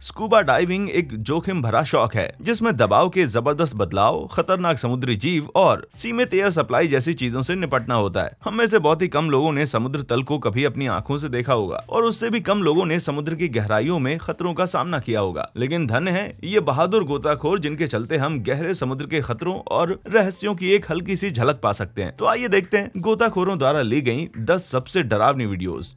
Scuba diving एक जोखिम भरा शौक है जिसमें दबाव के जबरदस्त बदलाव, खतरनाक समुद्री जीव और सीमित एयर सप्लाई जैसी चीजों से निपटना होता है। हम में से बहुत ही कम लोगों ने समुद्र तल को कभी अपनी आंखों से देखा होगा और उससे भी कम लोगों ने समुद्र की गहराइयों में खतरों का सामना किया होगा। लेकिन धन्य है ये बहादुर गोताखोर जिनके चलते हम गहरे समुद्र के खतरों और रहस्यों की एक हल्की सी झलक पा सकते हैं। तो आइए देखते हैं गोताखोरों द्वारा ली गई 10 सबसे डरावनी वीडियोस।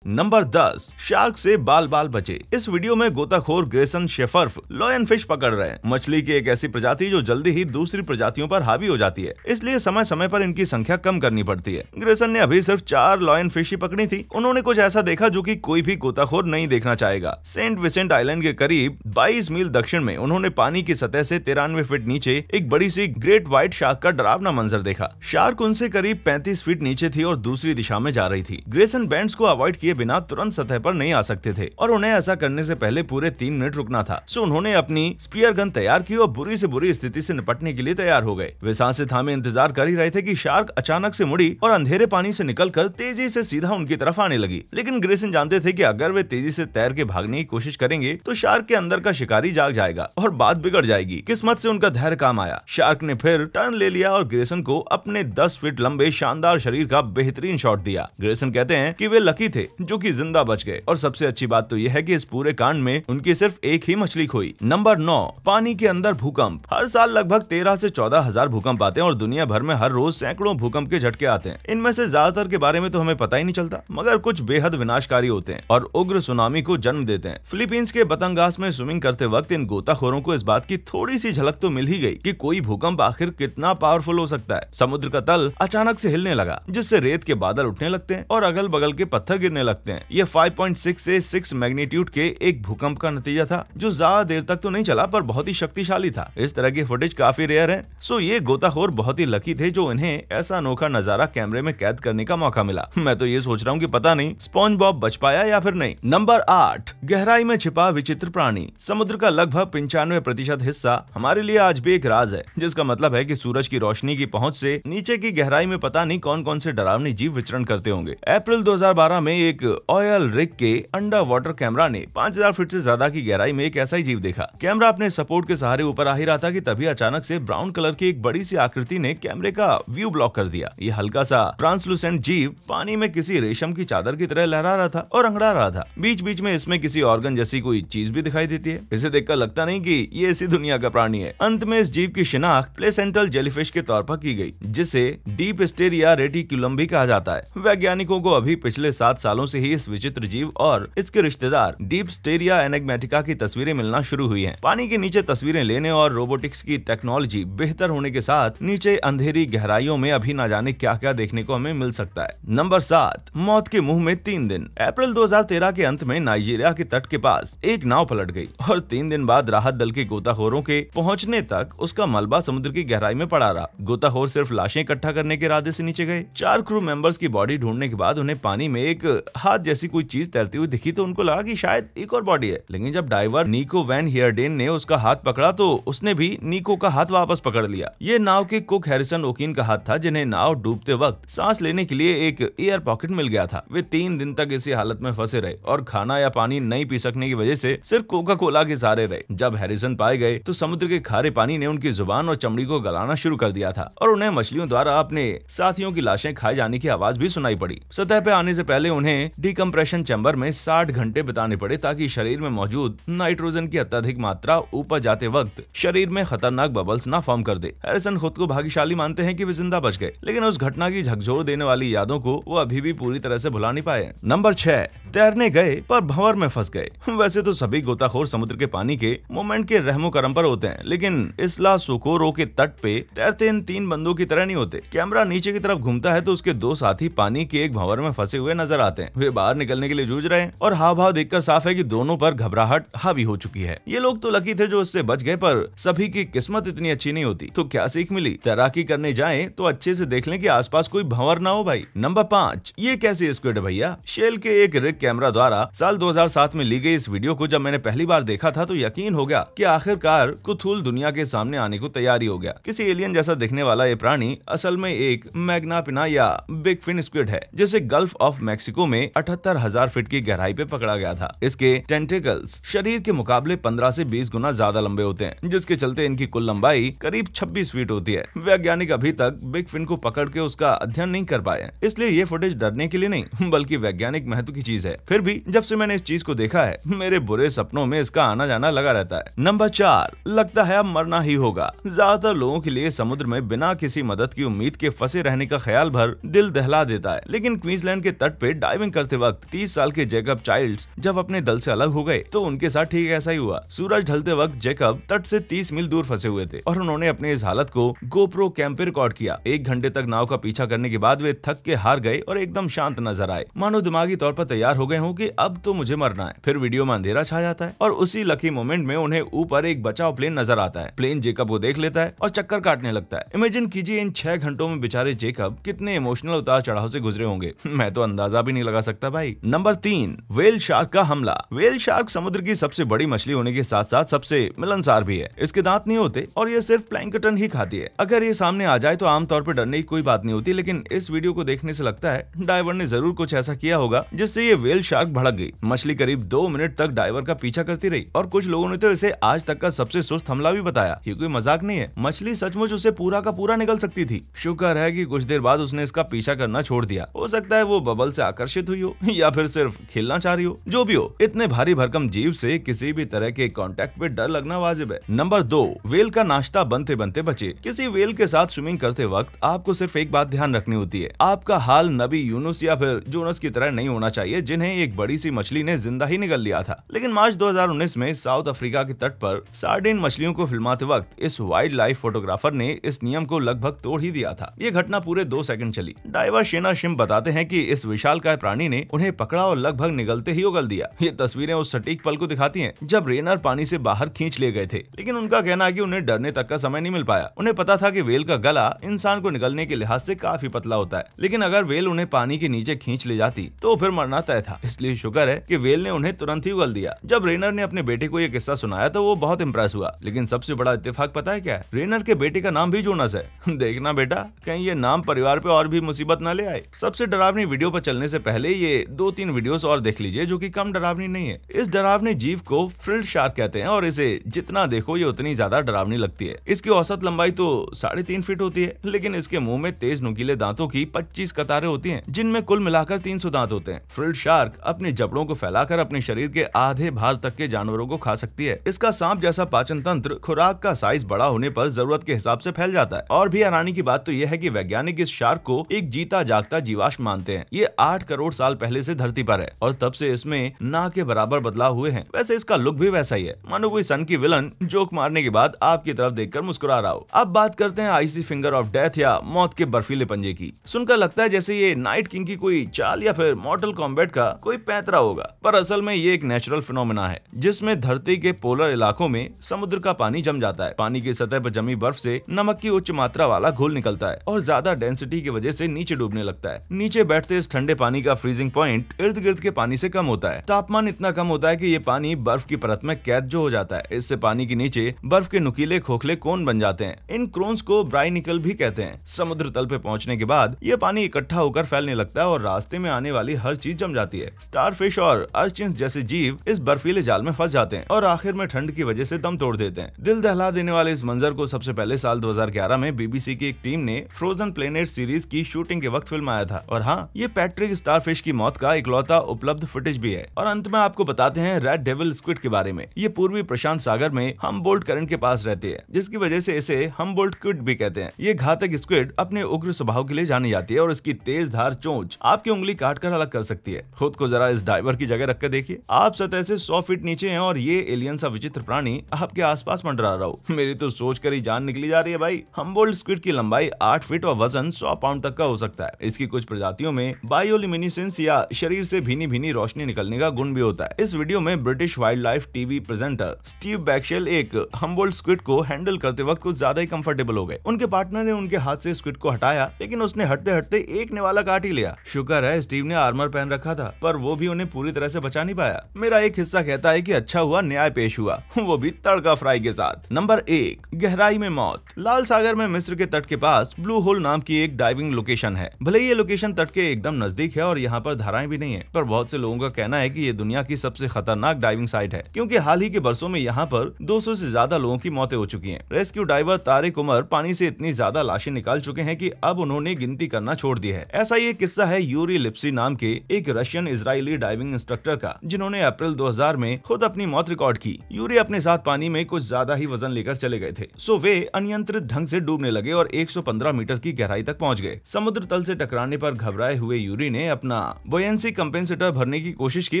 नंबर 10, शार्क से बाल बाल बचे। इस वीडियो में गोताखोर ग्रेसन शेफर्फ लॉयन फिश पकड़ रहे हैं, मछली की एक ऐसी प्रजाति जो जल्दी ही दूसरी प्रजातियों पर हावी हो जाती है, इसलिए समय समय पर इनकी संख्या कम करनी पड़ती है। ग्रेसन ने अभी सिर्फ 4 लॉयन फिश ही पकड़ी थी। उन्होंने कुछ ऐसा देखा जो कि कोई भी गोताखोर नहीं देखना चाहेगा। सेंट विसेंट आइलैंड के करीब 22 मील दक्षिण में उन्होंने पानी की सतह से 93 फीट नीचे एक बड़ी सी ग्रेट व्हाइट शार्क का डरावना मंजर देखा। शार्क उनसे करीब 35 फीट नीचे थी और दूसरी दिशा में जा रही थी। ग्रेसन बैंड्स को अवॉइड किए बिना तुरंत सतह पर नहीं आ सकते थे और उन्हें ऐसा करने से पहले पूरे 3 मिनट रुकना था। सो उन्होंने अपनी स्पीयर गन तैयार की और बुरी से बुरी स्थिति से निपटने के लिए तैयार हो गए। वे सांसें थामे इंतजार कर ही रहे थे कि शार्क अचानक से मुड़ी और अंधेरे पानी से निकलकर तेजी से सीधा उनकी तरफ आने लगी। लेकिन ग्रेसन जानते थे कि अगर वे तेजी से तैर के भागने की कोशिश करेंगे तो शार्क के अंदर का शिकारी जाग जाएगा और बात बिगड़ जाएगी। किस्मत से उनका धैर्य काम आया। शार्क ने फिर टर्न ले लिया और ग्रेसन को अपने 10 फीट लंबे शानदार शरीर का बेहतरीन शॉट दिया। ग्रेसन कहते हैं कि वे लकी थे जो कि जिंदा बच गए और सबसे अच्छी बात तो यह है कि इस पूरे कांड में उनकी सिर्फ एक ही मछली खोई। नंबर 9, पानी के अंदर भूकंप। हर साल लगभग 13 से 14 हजार भूकंप आते हैं और दुनिया भर में हर रोज सैकड़ों भूकंप के झटके आते हैं। इनमें से ज्यादातर के बारे में तो हमें पता ही नहीं चलता, मगर कुछ बेहद विनाशकारी होते हैं और उग्र सुनामी को जन्म देते हैं। फिलीपींस के बतंगास में स्विमिंग करते वक्त इन गोताखोरों को इस बात की थोड़ी सी झलक तो मिल ही गई कि कोई भूकंप आखिर कितना पावरफुल हो सकता है। समुद्र का तल अचानक से हिलने लगा जिससे रेत के बादल उठने लगते हैं और अगल बगल के पत्थर गिरने लगते हैं। ये 5.6 से 6 मैग्नीट्यूड के एक भूकंप का नतीजा था जो ज्यादा देर तक तो नहीं चला पर बहुत ही शक्तिशाली था। इस तरह की फुटेज काफी रेयर है। सो ये गोताखोर बहुत ही लकी थे जो इन्हें ऐसा अनोखा नजारा कैमरे में कैद करने का मौका मिला। मैं तो ये सोच रहा हूँ कि पता नहीं स्पॉन्ज बॉब बच पाया या फिर नहीं। नंबर 8, गहराई में छिपा विचित्र प्राणी। समुद्र का लगभग 95% हिस्सा हमारे लिए आज भी एक राज है, जिसका मतलब है कि सूरज की रोशनी की पहुंच से नीचे की गहराई में पता नहीं कौन कौन से डरावने जीव विचरण करते होंगे। अप्रैल 2012 में एक ऑयल रिग के अंडर वाटर कैमरा ने 5000 फीट से ज्यादा की गहराई में एक ऐसा ही जीव देखा। कैमरा अपने सपोर्ट के सहारे ऊपर आ ही रहा था कि तभी अचानक से ब्राउन कलर की एक बड़ी सी आकृति ने कैमरे का व्यू ब्लॉक कर दिया। ये हल्का सा ट्रांसलूसेंट जीव पानी में किसी रेशम की चादर की तरह लहरा रहा था और अंगड़ा रहा था। बीच बीच में इसमें किसी ऑर्गन जैसी कोई चीज भी दिखाई देती है। इसे देखकर लगता नहीं कि ये इसी दुनिया का प्राणी है। अंत में इस जीव की शिनाख्त प्लेसेंटल जेलीफिश के तौर पर की गई, जिसे डीप स्टेरिया रेटिकुलम भी कहा जाता है। वैज्ञानिकों को अभी पिछले 7 सालों से ही इस विचित्र जीव और इसके रिश्तेदार डीप स्टेरिया एनेग्मेटिका की तस्वीरें मिलना शुरू हुई हैं। पानी के नीचे तस्वीरें लेने और रोबोटिक्स की टेक्नोलॉजी बेहतर होने के साथ नीचे अंधेरी गहराइयों में अभी ना जाने क्या क्या देखने को हमें मिल सकता है। नंबर 7, मौत के मुंह में 3 दिन। अप्रैल 2013 के अंत में नाइजीरिया के तट के पास एक नाव पलट गई और 3 दिन बाद राहत दल के गोताखोरों के पहुंचने तक उसका मलबा समुद्र की गहराई में पड़ा रहा। गोताखोर सिर्फ लाशें इकट्ठा करने के इरादे से नीचे गए। 4 क्रू मेंबर्स की बॉडी ढूंढने के बाद उन्हें पानी में एक हाथ जैसी कोई चीज तैरती हुई दिखी तो उनको लगा कि शायद एक और बॉडी है। लेकिन जब डाइवर निको वैन हियरडेन ने उसका हाथ पकड़ा तो उसने भी निको का हाथ वापस पकड़ लिया। ये नाव के कुक हैरिसन ओकिन का हाथ था, जिन्हें नाव डूबते वक्त सांस लेने के लिए एक एयर पॉकेट मिल गया था। वे 3 दिन तक इसी हालत में फंसे रहे और खाना या पानी नहीं पी सकने की वजह से सिर्फ कोका कोला के सहारे रहे। जब हैरिसन पाए गए तो समुद्र के खारे पानी ने उनकी जुबान और चमड़ी को गलाना शुरू कर दिया था और उन्हें मछलियों द्वारा अपने साथियों की लाशें खाए जाने की आवाज भी सुनाई पड़ी। सतह पे आने से पहले उन्हें डिकम्प्रेशन चैम्बर में 60 घंटे बिताने पड़े ताकि शरीर में मौजूद नाइट्रोजन की अत्यधिक मात्रा ऊपर जाते वक्त शरीर में खतरनाक बबल्स ना फॉर्म कर दे। हैरिसन खुद को भाग्यशाली मानते हैं कि वे जिंदा बच गए, लेकिन उस घटना की झकझोर देने वाली यादों को वो अभी भी पूरी तरह से भुला नहीं पाए। नंबर 6, तैरने गए पर भंवर में फंस गए। वैसे तो सभी गोताखोर समुद्र के पानी के मोमेंट के रहमो करम पर होते हैं, लेकिन इस्ला सोकोरो के तट पे तैरते इन 3 बंदों की तरह नहीं होते। कैमरा नीचे की तरफ घूमता है तो उसके 2 साथी पानी के एक भंवर में फंसे हुए नजर आते हैं। वे बाहर निकलने के लिए जूझ रहे हैं और हाव भाव देखकर साफ है कि दोनों पर घबराहट हावी हो चुकी है। ये लोग तो लकी थे जो उससे बच गए, पर सभी की किस्मत इतनी अच्छी नहीं होती। तो क्या सीख मिली? तैराकी करने जाएं तो अच्छे से देख लें कि आसपास कोई भंवर ना हो भाई। नंबर 5, ये कैसी स्क्विड है भैया। शेल के एक रिग कैमरा द्वारा साल 2007 में ली गई इस वीडियो को जब मैंने पहली बार देखा था तो यकीन हो गया कि आखिरकार कुथूल दुनिया के सामने आने को तैयारी हो गया। किसी एलियन जैसा दिखने वाला ये प्राणी असल में एक मैग्नापिना या बिग फिन स्क्विड है, जिसे गल्फ ऑफ मैक्सिको में में 78,000 फीट की गहराई पे पकड़ा गया था। इसके टेंटिकल्स शरीर के मुकाबले 15 से 20 गुना ज्यादा लंबे होते हैं, जिसके चलते इनकी कुल लंबाई करीब 26 फीट होती है। वैज्ञानिक अभी तक बिग फिन को पकड़ के उसका अध्ययन नहीं कर पाए हैं, इसलिए ये फुटेज डरने के लिए नहीं बल्कि वैज्ञानिक महत्व की चीज है। फिर भी जब से मैंने इस चीज को देखा है, मेरे बुरे सपनों में इसका आना जाना लगा रहता है। नंबर 4, लगता है अब मरना ही होगा। ज्यादातर लोगों के लिए समुद्र में बिना किसी मदद की उम्मीद के फंसे रहने का ख्याल भर दिल दहला देता है, लेकिन क्वींसलैंड के तट पे डाइविंग करते वक्त 30 साल के जैकब चाइल्ड्स जब अपने दल से अलग हो गए तो उनके साथ ठीक ऐसा ही हुआ। सूरज ढलते वक्त जैकब तट से 30 मील दूर फंसे हुए थे और उन्होंने अपने इस हालत को गोप्रो कैम पे रिकॉर्ड किया। 1 घंटे तक नाव का पीछा करने के बाद वे थक के हार गए और एकदम शांत नजर आए, मानो दिमागी तौर पर तैयार हो गए हों कि अब तो मुझे मरना है। फिर वीडियो में अंधेरा छा जाता है और उसी लकी मोमेंट में उन्हें ऊपर एक बचाव प्लेन नजर आता है। प्लेन जेकब को देख लेता है और चक्कर काटने लगता है। इमेजिन कीजिए इन 6 घंटों में बेचारे जेकब कितने इमोशनल उतार चढ़ाव से गुजरे होंगे, मैं तो अंदाजा भी नहीं लगा सकता भाई। नंबर 3, व्हेल शार्क का हमला। व्हेल शार्क समुद्र की सबसे बड़ी मछली होने के साथ साथ सबसे मिलनसार भी है। इसके दांत नहीं होते और ये सिर्फ प्लैंकटन ही खाती है। अगर ये सामने आ जाए तो आमतौर पर डरने की कोई बात नहीं होती, लेकिन इस वीडियो को देखने से लगता है डाइवर ने जरूर कुछ ऐसा किया होगा जिससे ये व्हेल शार्क भड़क गई। मछली करीब 2 मिनट तक डाइवर का पीछा करती रही और कुछ लोगों ने तो इसे आज तक का सबसे सुस्त हमला भी बताया। ये कोई मजाक नहीं है, मछली सचमुच उसे पूरा का पूरा निगल सकती थी। शुक्र है कि कुछ देर बाद उसने इसका पीछा करना छोड़ दिया। हो सकता है वो बबल से आकर्षित हुई हो या फिर सिर्फ खेलना चाह रही हो। जो भी हो, इतने भारी भरकम जीव से किसी भी तरह के कांटेक्ट पे डर लगना वाजिब है। नंबर 2, व्हेल का नाश्ता बनते बनते बचे। किसी व्हेल के साथ स्विमिंग करते वक्त आपको सिर्फ एक बात ध्यान रखनी होती है, आपका हाल नबी यूनुस या फिर जोनस की तरह नहीं होना चाहिए, जिन्हें एक बड़ी सी मछली ने जिंदा ही निगल लिया था। लेकिन मार्च 2019 में साउथ अफ्रीका के तट पर सार्डिन मछलियों को फिल्माते वक्त इस वाइल्ड लाइफ फोटोग्राफर ने इस नियम को लगभग तोड़ ही दिया था। ये घटना पूरे 2 सेकंड चली। डाइवर शेना शिम बताते हैं कि इस विशालकाय प्राणी ने उन्हें पकड़ा और लगभग निगलते ही उगल दिया। ये तस्वीरें उस सटीक पल को दिखाती हैं जब रेनर पानी से बाहर खींच लिए गए थे, लेकिन उनका कहना है कि उन्हें डरने तक का समय नहीं मिल पाया। उन्हें पता था कि व्हेल का गला इंसान को निगलने के लिहाज से काफी पतला होता है, लेकिन अगर व्हेल उन्हें पानी के नीचे खींच ले जाती तो फिर मरना तय था। इसलिए शुक्र है कि व्हेल ने उन्हें तुरंत ही उगल दिया। जब रेनर ने अपने बेटे को यह किस्सा सुनाया तो वो बहुत इंप्रेस हुआ, लेकिन सबसे बड़ा इत्तेफाक पता है क्या है? रेनर के बेटे का नाम भी जोनस है। देखना बेटा, कहीं ये नाम परिवार पे और भी मुसीबत न ले आए। सबसे डरावनी वीडियो पर चलने से पहले ये 2-3 वीडियोस और देख लीजिए जो कि कम डरावनी नहीं है। इस डरावने जीव को फ्रिल्ड शार्क कहते हैं और इसे जितना देखो ये उतनी ज्यादा डरावनी लगती है। इसकी औसत लंबाई तो 3.5 फीट होती है, लेकिन इसके मुंह में तेज नुकीले दांतों की 25 कतारें होती हैं, जिनमें कुल मिलाकर 300 दांत होते हैं। फ्रिल्ड शार्क अपने जबड़ों को फैलाकर अपने शरीर के आधे भार तक के जानवरों को खा सकती है। इसका सांप जैसा पाचन तंत्र खुराक का साइज बड़ा होने पर जरूरत के हिसाब से फैल जाता है। और भी हैरानी की बात तो यह है कि वैज्ञानिक इस शार्क को एक जीता जागता जीवाश्म मानते हैं। ये 8 करोड़ साल पहले से धरती पर है और तब से इसमें ना के बराबर बदलाव हुए हैं। वैसे इसका लुक भी वैसा ही है, मानो कोई सन की विलन जोक मारने के बाद आपकी तरफ देखकर मुस्कुरा रहा हो। अब बात करते हैं आइसी फिंगर ऑफ डेथ या मौत के बर्फीले पंजे की। सुनकर लगता है जैसे ये नाइट किंग की कोई चाल या फिर मॉर्टल कॉम्बैट का कोई पैंतरा होगा, पर असल में ये एक नेचुरल फिनोमेना है जिसमें धरती के पोलर इलाकों में समुद्र का पानी जम जाता है। पानी की सतह पर जमी बर्फ से नमक की उच्च मात्रा वाला घोल निकलता है और ज्यादा डेंसिटी की वजह से नीचे डूबने लगता है। नीचे बैठते इस ठंडे पानी का फ्रीजिंग पॉइंट इर्द गिर्द के पानी से कम होता है। तापमान इतना कम होता है कि ये पानी बर्फ की परत में कैद जो हो जाता है। इससे पानी के नीचे बर्फ के नुकीले खोखले कोन बन जाते हैं। इन क्रोन्स को ब्राइनिकल भी कहते हैं। समुद्र तल पे पहुंचने के बाद ये पानी इकट्ठा होकर फैलने लगता है और रास्ते में आने वाली हर चीज जम जाती है। स्टारफिश और अर्चिन्स जैसे जीव इस बर्फीले जाल में फंस जाते हैं और आखिर में ठंड की वजह से दम तोड़ देते हैं। दिल दहला देने वाले इस मंजर को सबसे पहले साल 2011 में बीबीसी की एक टीम ने फ्रोजन प्लेनेट सीरीज की शूटिंग के वक्त फिल्माया था। और हाँ, ये पैट्रिक स्टारफिश की मौत का इकलौता उपलब्ध फुटेज भी है। और अंत में आपको बताते हैं रेड डेविल स्क्विड के बारे में। ये पूर्वी प्रशांत सागर में हम्बोल्ट करंट के पास रहती है, जिसकी वजह से इसे हम्बोल्ट स्क्विड भी कहते हैं। ये घातक स्क्विड अपने उग्र स्वभाव के लिए जानी जाती है और इसकी तेज धार चोंच आपकी उंगली काट कर अलग कर सकती है। खुद को जरा इस डाइवर की जगह रखकर देखिए। आप सतह से 100 फीट नीचे हैं और ये एलियन सा विचित्र प्राणी आपके आसपास मंडरा रहा हो। मेरी तो सोच कर ही जान निकली जा रही है भाई। हम्बोल्ट स्क्विड की लंबाई 8 फीट और वजन 100 पाउंड तक का हो सकता है। इसकी कुछ प्रजातियों में बायोल्यूमिनेसेंस या शरीर से भीनी भीनी रोशनी निकलने का गुण भी होता है। इस वीडियो में British wildlife TV presenter Steve Backshall एक हम्बोल्ट स्क्विड को हैंडल करते वक्त कुछ ज्यादा ही कंफर्टेबल हो गए। उनके पार्टनर ने उनके हाथ से स्क्विड को हटाया, लेकिन उसने हटते हटते एक निवाला काट ही लिया। शुक्र है स्टीव ने आर्मर पहन रखा था, पर वो भी उन्हें पूरी तरह से बचा नहीं पाया। मेरा एक हिस्सा कहता है कि अच्छा हुआ न्याय पेश हुआ, वो भी तड़का फ्राई के साथ। नंबर 1, गहराई में मौत। लाल सागर में मिस्र के तट के पास ब्लू होल नाम की एक डाइविंग लोकेशन है। भले ये लोकेशन तट के एकदम नजदीक है और यहाँ यहाँ पर धाराएं भी नहीं है, पर बहुत से लोगों का कहना है कि ये दुनिया की सबसे खतरनाक डाइविंग साइट है, क्योंकि हाल ही के बरसों में यहाँ पर 200 से ज्यादा लोगों की मौतें हो चुकी हैं। रेस्क्यू डाइवर तारिक उमर पानी से इतनी ज्यादा लाशें निकाल चुके हैं कि अब उन्होंने गिनती करना छोड़ दी है। ऐसा ही एक किस्सा है यूरी लिप्सी नाम के एक रशियन इजरायली डाइविंग इंस्ट्रक्टर का, जिन्होंने अप्रैल 2000 में खुद अपनी मौत रिकॉर्ड की। यूरी अपने साथ पानी में कुछ ज्यादा ही वजन लेकर चले गए थे, सो वे अनियंत्रित ढंग से डूबने लगे और 115 मीटर की गहराई तक पहुंच गए। समुद्र तल से टकराने पर घबराए हुए यूरी ने अपना बोयेंसी कंपेंसेटर भरने की कोशिश की,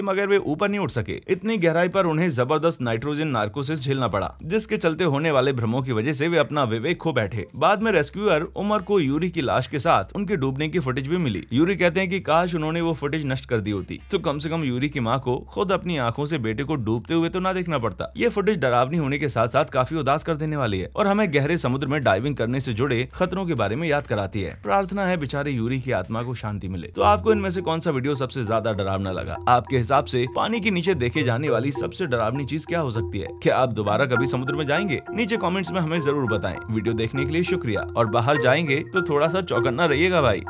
मगर वे ऊपर नहीं उठ सके। इतनी गहराई पर उन्हें जबरदस्त नाइट्रोजन नार्कोसिस झेलना पड़ा, जिसके चलते होने वाले भ्रमों की वजह से वे अपना विवेक खो बैठे। बाद में रेस्क्यूअर उमर को यूरी की लाश के साथ उनके डूबने की फुटेज भी मिली। यूरी कहते हैं कि काश उन्होंने वो फुटेज नष्ट कर दी होती, तो कम से कम यूरी की मां को खुद अपनी आंखों से बेटे को डूबते हुए तो ना देखना पड़ता। ये फुटेज डरावनी होने के साथ साथ काफी उदास कर देने वाली है और हमें गहरे समुद्र में डाइविंग करने से जुड़े खतरों के बारे में याद कराती है। प्रार्थना है बेचारे यूरी की आत्मा को शांति मिले। तो आपको इनमें से कौन सा वीडियो सबसे ज्यादा डरावना लगा? आपके हिसाब से पानी के नीचे देखे जाने वाली सबसे डरावनी चीज क्या हो सकती है? क्या आप दोबारा कभी समुद्र में जाएंगे? नीचे कमेंट्स में हमें जरूर बताएं। वीडियो देखने के लिए शुक्रिया, और बाहर जाएंगे तो थोड़ा सा चौकन्ना रहिएगा भाई।